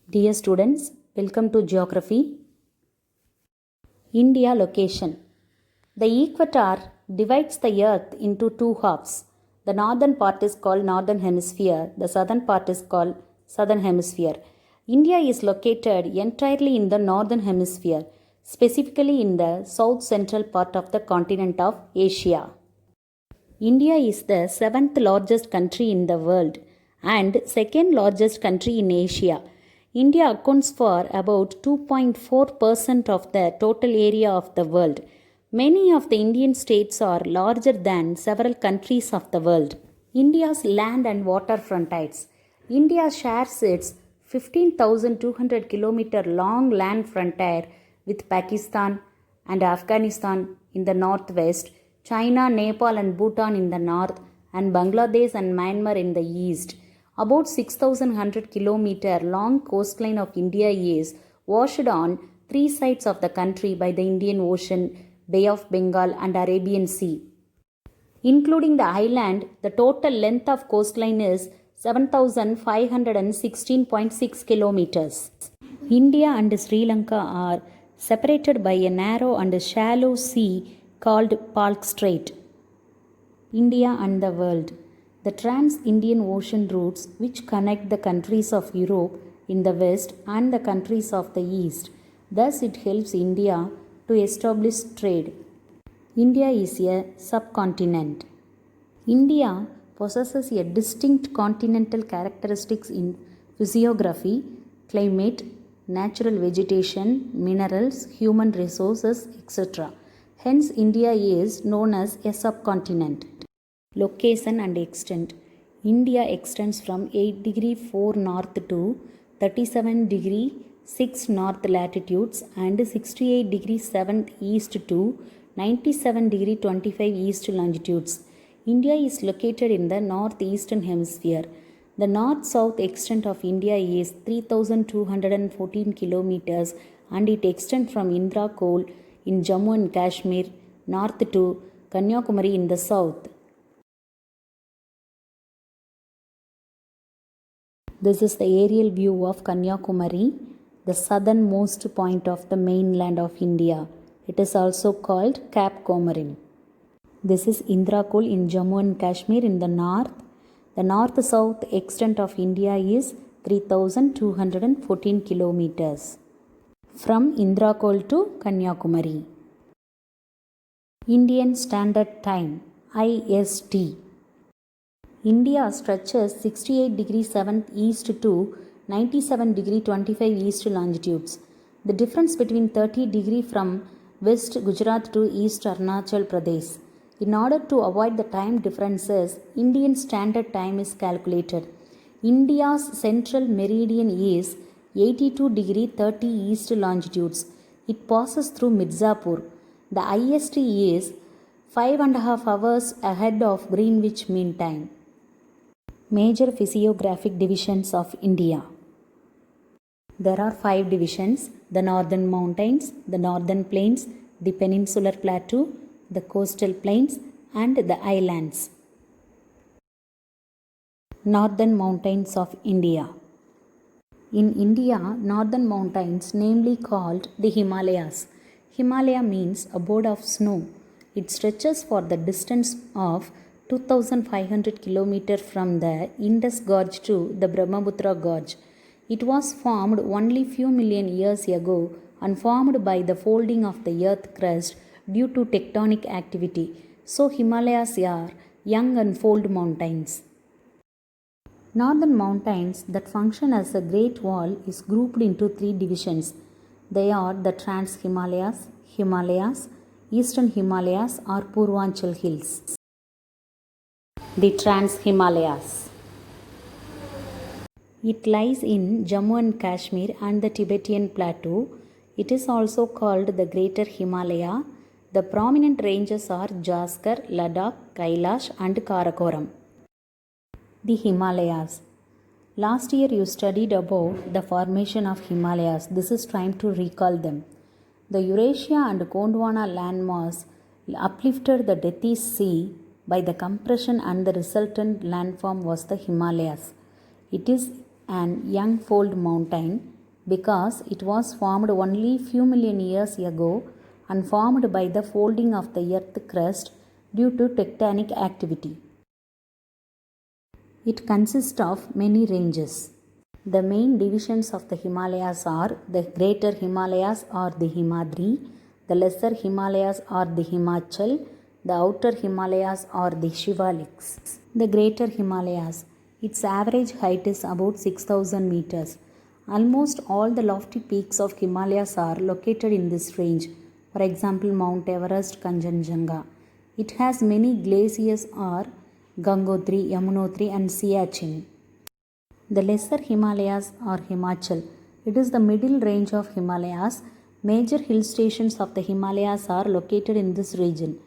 Dear students, welcome to Geography. India location. The equator divides the earth into two halves. The northern part is called Northern Hemisphere, the southern part is called Southern Hemisphere. India is located entirely in the Northern Hemisphere, specifically in the south central part of the continent of Asia. India is the seventh largest country in the world and second largest country in Asia. India accounts for about 2.4% of the total area of the world. Many of the Indian states are larger than several countries of the world. India's land and water frontiers. India shares its 15,200 km long land frontier with Pakistan and Afghanistan in the northwest, China, Nepal and Bhutan in the north, and Bangladesh and Myanmar in the east. About 6,100 km long coastline of India is washed on three sides of the country by the Indian Ocean, Bay of Bengal and Arabian Sea. Including the island, the total length of coastline is 7,516.6 kilometers. India and Sri Lanka are separated by a narrow and shallow sea called Palk Strait. India and the world. The Trans-Indian Ocean routes which connect the countries of Europe in the west and the countries of the east. Thus it helps India to establish trade. India is a subcontinent. India possesses a distinct continental characteristics in physiography, climate, natural vegetation, minerals, human resources, etc. Hence, India is known as a subcontinent. Location and extent. India extends from 8 degree 4 north to 37 degree 6 north latitudes and 68 degree 7 east to 97 degree 25 east longitudes. India is located in the northeastern hemisphere. The north-south extent of India is 3,214 kilometers and it extends from Indra Col in Jammu and Kashmir north to Kanyakumari in the south. This is the aerial view of Kanyakumari, the southernmost point of the mainland of India. It is also called Cap Comorin. This is Indra Col in Jammu and Kashmir in the north. The north-south extent of India is 3,214 kilometers. From Indra Col to Kanyakumari. Indian Standard Time IST. India stretches 68 degree 7th east to 97 degree 25 east longitudes. The difference between 30 degree from west Gujarat to east Arunachal Pradesh. In order to avoid the time differences, Indian Standard Time is calculated. India's central meridian is 82 degree 30 east longitudes. It passes through Mirzapur. The IST is 5.5 hours ahead of Greenwich Mean Time. Major physiographic divisions of India. There are 5 divisions: the northern mountains, the northern plains, the peninsular plateau, the coastal plains and the islands. Northern mountains of India. In India, northern mountains, namely called the Himalayas. Himalaya means abode of snow. It stretches for the distance of 2,500 km from the Indus Gorge to the Brahmaputra Gorge. It was formed only few million years ago and formed by the folding of the earth crust due to tectonic activity. So Himalayas are young unfold mountains. Northern mountains that function as a Great Wall is grouped into 3 divisions. They are the Trans-Himalayas, Himalayas, Eastern Himalayas or Purvanchal Hills. The Trans-Himalayas. It lies in Jammu and Kashmir and the Tibetan Plateau. It is also called the Greater Himalaya. The prominent ranges are Jaskar, Ladakh, Kailash and Karakoram. The Himalayas. Last year you studied about the formation of Himalayas. This is time to recall them. The Eurasia and Gondwana landmass uplifted the Dead Sea by the compression and the resultant landform was the Himalayas. It is an young fold mountain. because it was formed only few million years ago and formed by the folding of the earth crust due to tectonic activity. It consists of many ranges. The main divisions of the Himalayas are the Greater Himalayas or the Himadri, the Lesser Himalayas or the Himachal, the Outer Himalayas or the Shivaliks. The Greater Himalayas, its average height is about 6,000 meters. Almost all the lofty peaks of Himalayas are located in this range. For example, Mount Everest, Kanchenjunga. It has many glaciers are Gangotri, Yamunotri and Siachen. The Lesser Himalayas or Himachal. It is the middle range of Himalayas. Major hill stations of the Himalayas are located in this region.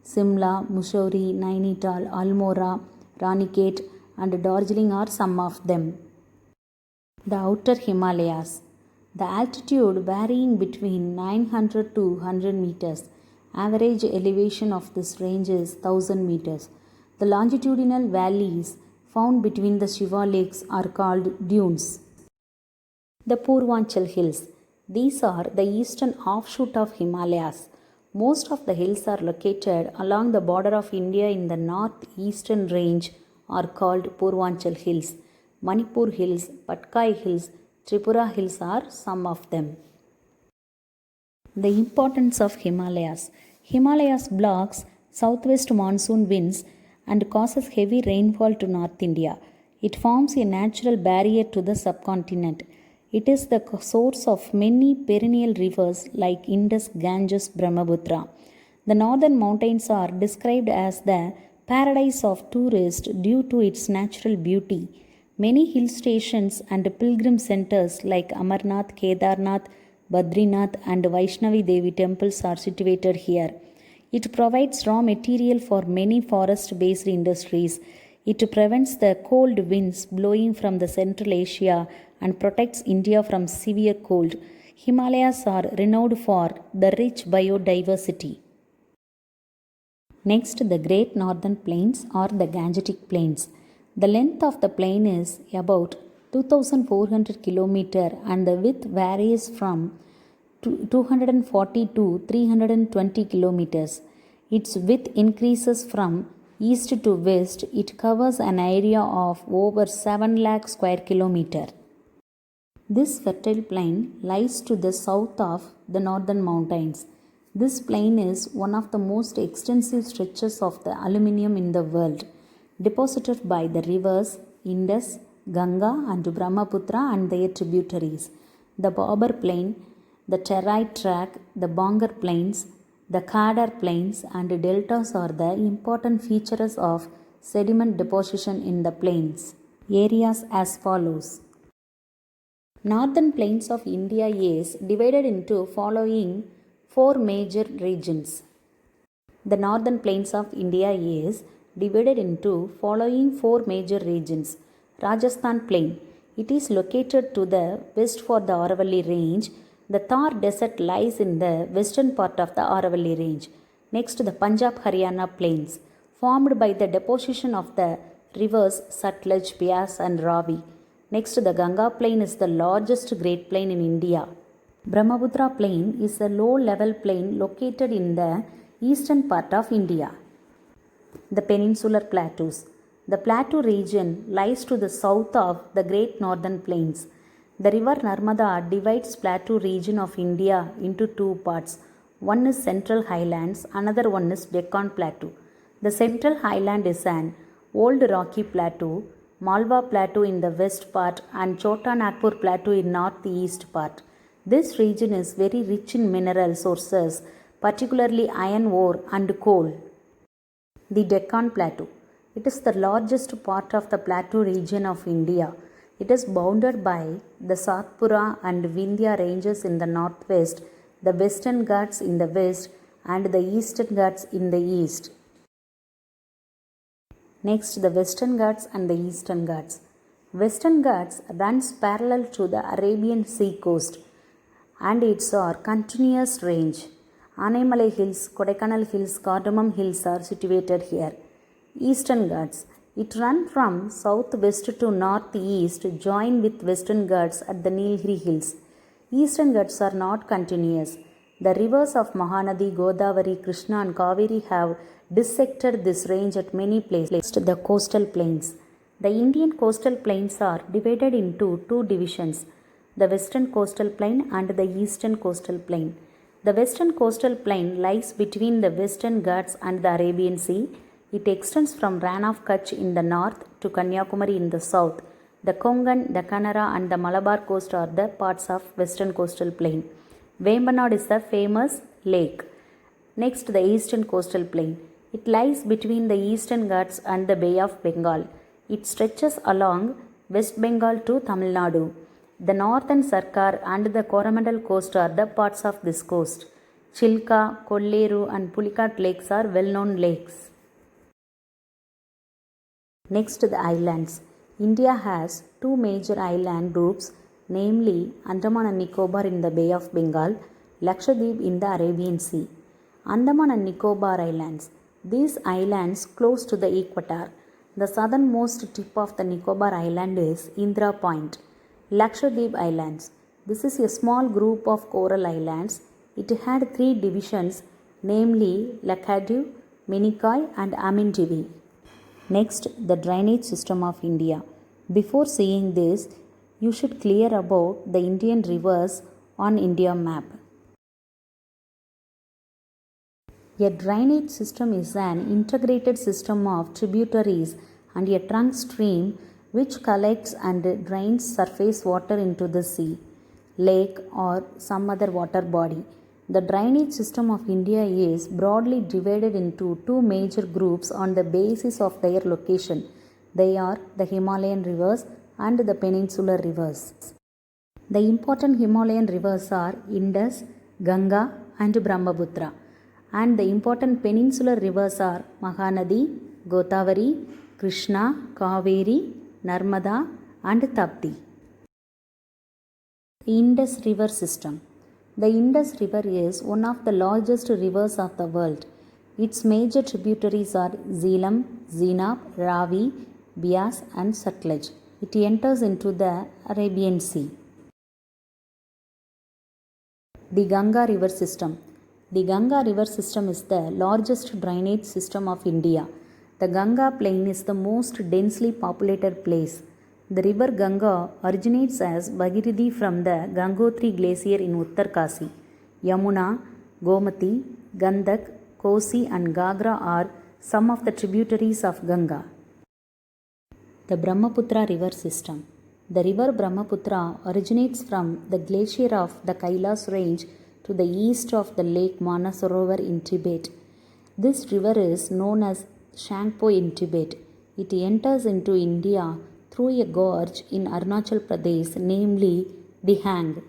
Simla, Mussoorie, Nainital, Almora, Ranikhet and Darjeeling are some of them. The Outer Himalayas. The altitude varying between 900 to 100 meters. Average elevation of this range is 1000 meters. The longitudinal valleys found between the Shivaliks are called dunes. The Purvanchal Hills. These are the eastern offshoot of Himalayas. Most of the hills are located along the border of India in the northeastern range are called Purvanchal Hills. Manipur Hills, Patkai Hills, Tripura Hills are some of them. The importance of Himalayas. Himalayas blocks southwest monsoon winds and causes heavy rainfall to North India. It forms a natural barrier to the subcontinent. It is the source of many perennial rivers like Indus, Ganges, Brahmaputra. The northern mountains are described as the paradise of tourists due to its natural beauty. Many hill stations and pilgrim centers like Amarnath, Kedarnath, Badrinath and Vaishnavi Devi temples are situated here. It provides raw material for many forest-based industries. It prevents the cold winds blowing from the Central Asia and protects India from severe cold. Himalayas are renowned for the rich biodiversity. Next, the Great Northern Plains or the Gangetic Plains. The length of the plain is about 2,400 km and the width varies from 240 to 320 km. Its width increases from east to west. It covers an area of over 7 lakh square kilometer. This fertile plain lies to the south of the northern mountains. This plain is one of the most extensive stretches of the aluminium in the world, deposited by the rivers Indus, Ganga and Brahmaputra and their tributaries. The Bhabar Plain, the Terai Tract, the Bangar Plains, the Khadar Plains and deltas are the important features of sediment deposition in the plains. Areas as follows. Northern Plains of India is divided into following four major regions. The Northern Plains of India is divided into following four major regions. Rajasthan Plain. It is located to the west for the Aravalli Range. The Thar Desert lies in the western part of the Aravalli Range. Next, the Punjab-Haryana Plains, formed by the deposition of the rivers Satluj, Beas and Ravi. Next, the Ganga Plain is the largest great plain in India. Brahmaputra Plain is a low-level plain located in the eastern part of India. The Peninsular Plateaus. The Plateau region lies to the south of the Great Northern Plains. The river Narmada divides Plateau region of India into two parts. One is Central Highlands, another one is Deccan Plateau. The Central Highland is an old rocky plateau, Malwa Plateau in the west part and Chota Nagpur Plateau in northeast part. This region is very rich in mineral sources, particularly iron ore and coal. The Deccan Plateau. It is the largest part of the plateau region of India. It is bounded by the Satpura and Vindhya ranges in the northwest, the Western Ghats in the west, and the Eastern Ghats in the east. Next, the Western Ghats and the Eastern Ghats. Western Ghats runs parallel to the Arabian Sea coast and it's a continuous range. Anamalai Hills, Kodaikanal Hills, Cardamom Hills are situated here. Eastern Ghats. It runs from southwest to northeast, joined with Western Ghats at the Nilgiri Hills. Eastern Ghats are not continuous. The rivers of Mahanadi, Godavari, Krishna, and Kaveri have dissected this range at many places. The coastal plains. The Indian coastal plains are divided into two divisions, the Western Coastal Plain and the Eastern Coastal Plain. The Western Coastal Plain lies between the Western Ghats and the Arabian Sea. It extends from Rann of Kutch in the north to Kanyakumari in the south. The Konkan, the Kannada, and the Malabar coast are the parts of Western Coastal Plain. Vembanad is the famous lake. Next, the Eastern Coastal Plain. It lies between the Eastern Ghats and the Bay of Bengal. It stretches along West Bengal to Tamil Nadu. The northern Sarkar and the Coromandel coast are the parts of this coast. Chilka, Kolleru, and Pulicat lakes are well-known lakes. Next, the islands. India has two major island groups, namely Andaman and Nicobar in the Bay of Bengal, Lakshadweep in the Arabian Sea. Andaman and Nicobar Islands. These islands close to the equator. The southernmost tip of the Nicobar Island is Indra Point. Lakshadweep Islands. This is a small group of coral islands. It had three divisions, namely Lakshadweep, Minicoy, and Amindivi. Next, the drainage system of India. Before seeing this, you should clear about the Indian rivers on India map. A drainage system is an integrated system of tributaries and a trunk stream which collects and drains surface water into the sea, lake, or some other water body. The drainage system of India is broadly divided into two major groups on the basis of their location. They are the Himalayan rivers and the peninsular rivers. The important Himalayan rivers are Indus, Ganga, and Brahmaputra. And the important peninsular rivers are Mahanadi, Godavari, Krishna, Kaveri, Narmada, and Tapti. The Indus River System. The Indus River is one of the largest rivers of the world. Its major tributaries are Jhelum, Chenab, Ravi, Beas, and Sutlej. It enters into the Arabian Sea. The Ganga River System. The Ganga River System is the largest drainage system of India. The Ganga Plain is the most densely populated place. The river Ganga originates as Bhagirathi from the Gangotri Glacier in Uttarkasi. Yamuna, Gomati, Gandak, Kosi, and Gagra are some of the tributaries of Ganga. The Brahmaputra River System. The river Brahmaputra originates from the glacier of the Kailas Range to the east of the lake Manasarovar in Tibet. This river is known as Shangpo in Tibet. It enters into India through a gorge in Arunachal Pradesh, namely Dihang.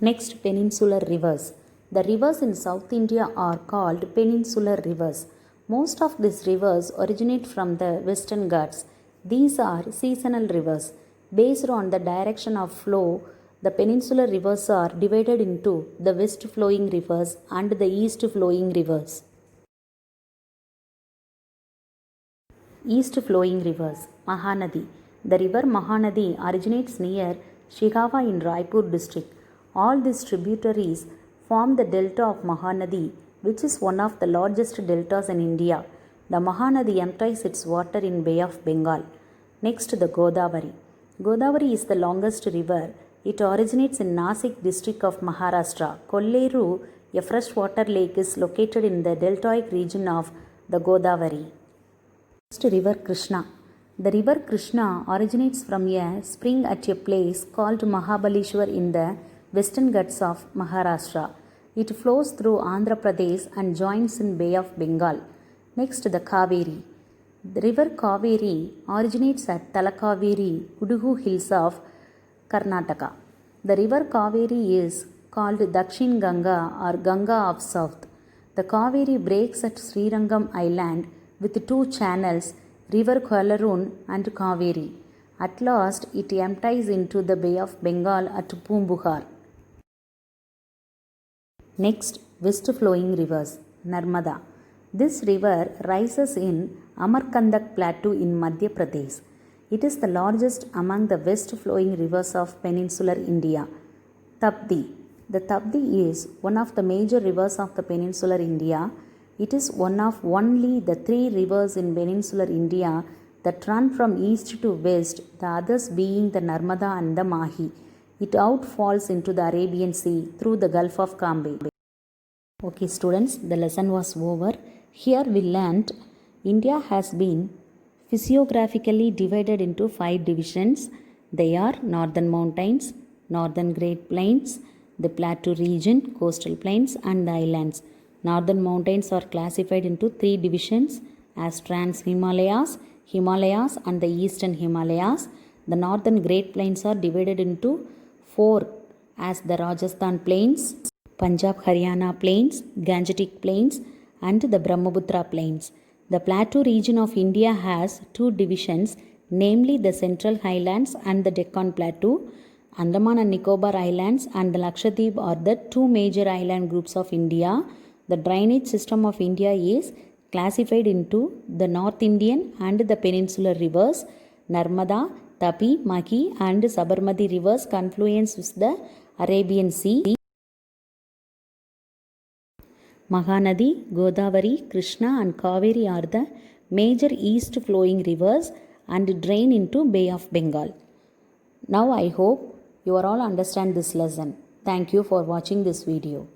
Next, peninsular rivers. The rivers in South India are called peninsular rivers. Most of these rivers originate from the Western Ghats. These are seasonal rivers. Based on the direction of flow, the peninsular rivers are divided into the west flowing rivers and the east flowing rivers. East flowing rivers. Mahanadi. The river Mahanadi originates near Shigava in Raipur district. All these tributaries form the delta of Mahanadi, which is one of the largest deltas in India. The Mahanadi empties its water in Bay of Bengal. Next, the Godavari. Godavari is the longest river. It originates in Nasik district of Maharashtra. Kolleru, a freshwater lake, is located in the deltoic region of the Godavari. Next, river Krishna. The river Krishna originates from a spring at a place called Mahabaleshwar in the western Ghats of Maharashtra. It flows through Andhra Pradesh and joins in Bay of Bengal. Next, the Kaveri. The river Kaveri originates at Talakaveri, Kudugu hills of Karnataka. The river Kaveri is called Dakshin Ganga or Ganga of South. The Kaveri breaks at Srirangam Island with two channels, river Kolarun and Kaveri. At last, it empties into the Bay of Bengal at Pumbuhar. Next, west flowing rivers. Narmada. This river rises in Amarkandak Plateau in Madhya Pradesh. It is the largest among the west flowing rivers of peninsular India. Tapti. The Tapti is one of the major rivers of the peninsular India. It is one of only the 3 rivers in peninsular India that run from east to west, the others being the Narmada and the Mahi. It outfalls into the Arabian Sea through the Gulf of Cambe. Okay students, the lesson was over. Here we learnt India has been physiographically divided into 5 divisions. They are Northern Mountains, Northern Great Plains, the Plateau region, coastal plains and the islands. Northern Mountains are classified into 3 divisions as Trans-Himalayas, Himalayas and the Eastern Himalayas. The Northern Great Plains are divided into 4 as the Rajasthan Plains, Punjab Haryana Plains, Gangetic Plains and the Brahmaputra Plains. The Plateau region of India has 2 divisions, namely the Central Highlands and the Deccan Plateau. Andaman and Nicobar Islands and the Lakshadweep are the 2 major island groups of India. The drainage system of India is classified into the North Indian and the peninsular rivers. Narmada, Tapi, Mahi and Sabarmati rivers confluence with the Arabian Sea. Mahanadi, Godavari, Krishna and Kaveri are the major east flowing rivers and drain into Bay of Bengal. Now I hope you are all understand this lesson. Thank you for watching this video.